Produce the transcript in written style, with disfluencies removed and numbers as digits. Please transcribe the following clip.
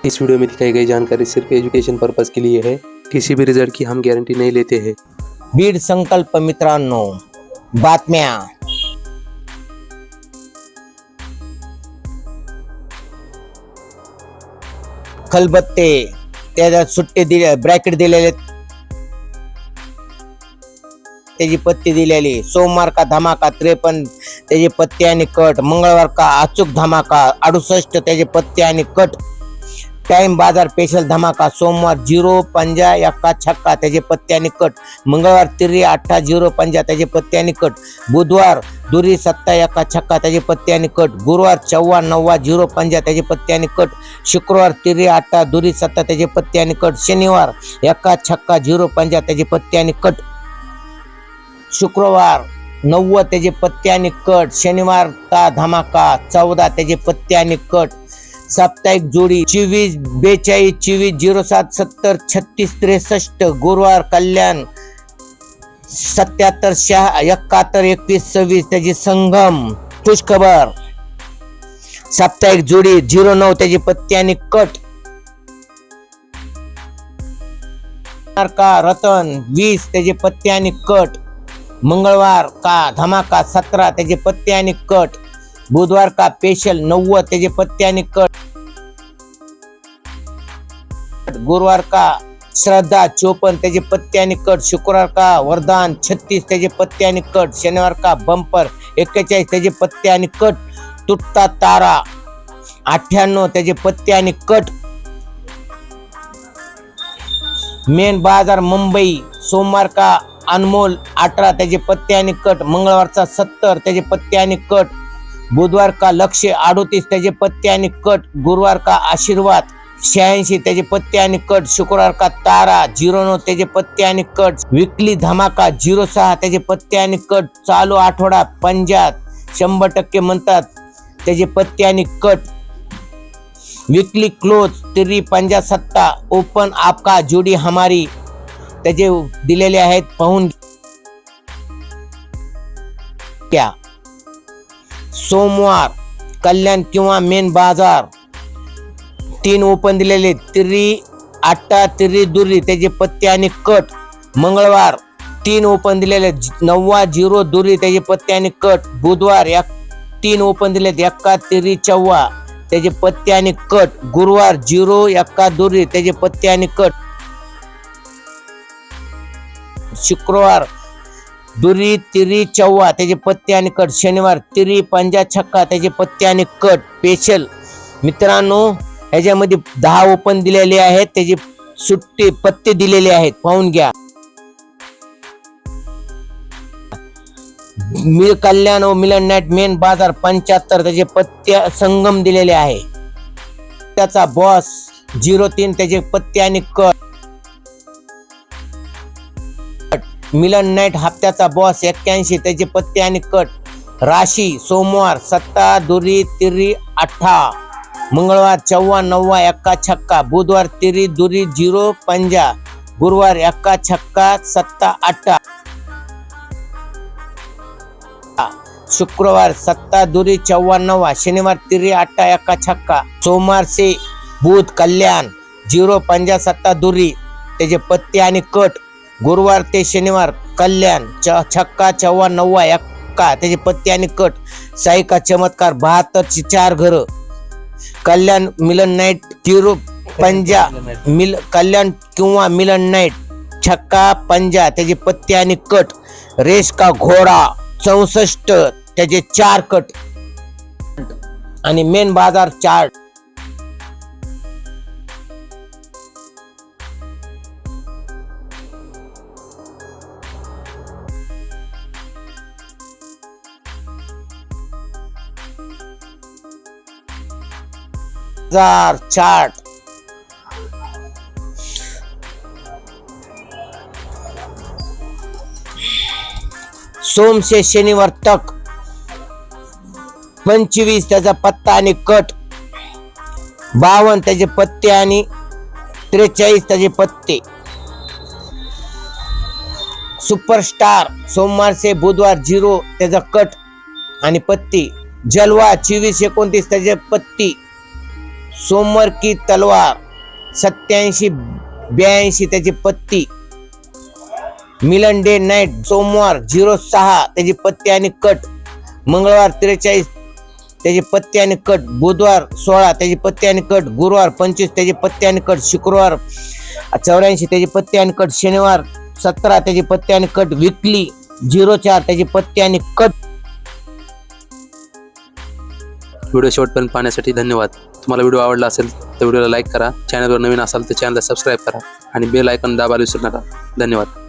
इस video में दिखाई गई जानकारी सिर्फ एजुकेशन पर्पज के लिए है। किसी भी रिजल्ट की हम गारंटी नहीं लेते हैं। बीड संकल्प मित्रांनो, बातम्या खलबत्ते त्याला सुट्टे दिले, ब्रॅकेट दिलेले, त्याची पत्ती दिलेली। सोमवार का धमाका 53 त्याची पत्ती आणि कट। मंगळवार का अचूक धमाका 68 त्याची पत्ती आणि कट। टाइम बाजार स्पेशल धमाका सोमवार 0 पंजा एक्का छक्का त्याचे पत्ते आणि कट। मंगळवार तिरी 8 0 पंजा त्याचे पत्ते आणि कट। बुधवार दुरी 7 एक्का छक्का त्याचे पत्ते आणि कट। गुरुवार 4 9 0 पंजा त्याचे पत्ते आणि कट। शुक्रवार तिरी 8 दुरी 7 त्याचे पत्ते आणि कट। शनिवार एक्का छक्का 0 पंजा त्याचे पत्ते आणि कट। शुक्रवार 9 त्याचे पत्ते आणि कट। शनिवार का धमाका 14 त्याचे पत्ते आणि कट। साप्ताहिक जोडी 24 42 24 07 70 36 63। गुरुवार कल्याण 77 71 21 26 त्याची संगम। खुशखबर साप्ताहिक जोडी 09 त्याची पत्ती आणि कट। का रतन 20 त्याचे पत्ते आणि कट। मंगळवार का धमाका 17 त्याचे पत्ते आणि कट। बुधवार का स्पेशल 90 त्याचे पत्ते आणि कट। गुरुवार का श्रद्धा 54 त्याचे पत्ते आणि कट। शुक्रवार का वरदान 36 त्याचे पत्ते आणि कट। शनिवार का बंपर 41 त्याचे पत्ते आणि कट। तुटता तारा 98 त्याचे पत्ते आणि कट। मेन बाजार मुंबई सोमवार का अनमोल 18 त्याचे पत्ते आणि कट। मंगळवारचा 70 त्याचे पत्ते आणि कट। बुधवार का लक्ष्य 38 त्याचे पत्ते आणि कट। गुरुवार का आशीर्वाद 86 त्याचे पत्ते आणि कट। शुक्रवार का तारा 09 त्याचे पत्ते आणि कट। विकली धमाका 06 त्याचे पत्ते आणि कट। चालू आठवडा पंजाब 100% म्हणतात त्याचे पत्ते आणि कट। विकली क्लोज तिरी पंजा सत्ता ओपन आपका जोडी हमारी त्याचे दिलेले आहेत, पाहून क्या। सोमवार कल्याण किंवा मेन बाजार 3 ओपन दिलेले तिरी 8 तिरी दुरी त्याचे पत्ते आणि कट। मंगळवार 3 ओपन दिलेले 9 0 दुरी त्याचे पत्ते आणि कट। बुधवार 3 ओपन दिले 1 तिरी 4 त्याचे पत्ते आणि कट। गुरुवार 0 1 दुरी त्याचे पत्ते आणि कट। शुक्रवार दुरी तिरी 4 त्याचे पत्ते आणि कट। शनिवार तिरी पंजा छक्का त्याचे पत्ते आणि कट। स्पेशल मित्रांनो ह्याच्यामध्ये 10 ओपन दिलेले आहेत, त्याचे सुट्टे पत्ते दिलेले आहेत, पाहून घ्या। कल्याण व मिलन नाईट मेन बाजार 75 त्याचे पत्ते संगम दिलेले आहे। त्याचा बॉस 03 त्याचे पत्ते आणि कट। मिलन नाईट हप्त्याचा बॉस 81 त्याचे पत्ते आणि कट। राशी सोमवार 7 दुरी तिरी 8। मंगळवार 4 9 एक्का छक्का। बुधवार तिरी दुरी 0 पंजा। गुरुवार एक्का छक्का 7 8। शुक्रवार 7 दुरी 4 9। शनिवार तिरी 8 एक्का छक्का। सोमवार से बुध कल्याण 0 पंजा 7 दुरी त्याचे पत्ते आणि कट। गुरुवार ते शनिवार कल्याण छक्का 4 9 एक्का त्याचे पत्ते आणि कट। साई का चमत्कार 72 ची 4 घर। कल्याण मिलन नाईट 0 पंजा कल्याण किंवा मिलन नाईट छक्का पंजा त्याचे पत्ते आणि कट। रेस का घोडा 64 त्याचे 4 कट आणि मेन बाजार 4। चार्ट सोम से शनिवार तक 25 त्याचा पत्ता आणि कट। 52 त्याचे पत्ते आणि 43 त्याचे पत्ते। सुपरस्टार सोमवार से बुधवार 0 त्याचा कट आणि पत्ती। जलवा 24 29 त्याचे पत्ती। सोमवार की तलवार 8782 त्याची पत्ती. मिलन डे नाईट सोमवार 06 त्याची पत्ती आणि कट. मंगळवार 43 त्याची पत्ती आणि कट. बुधवार 16 त्याची पत्ती आणि कट. गुरुवार 25 त्याची पत्ती आणि कट. शुक्रवार 84 त्याची पत्ती आणि कट. शनिवार 17 त्याची पत्ती आणि कट. विकली 04 त्याची पत्ती आणि कट. व्हिडिओ शेवटपर्यंत पाहण्यासाठी धन्यवाद. तुम्हाला व्हिडिओ आवडला असेल तर व्हिडिओला लाईक करा. चॅनलवर नवीन असाल तर चॅनलला सबस्क्राईब करा आणि बेल आयकॉन दाबायला विसरू नका. धन्यवाद.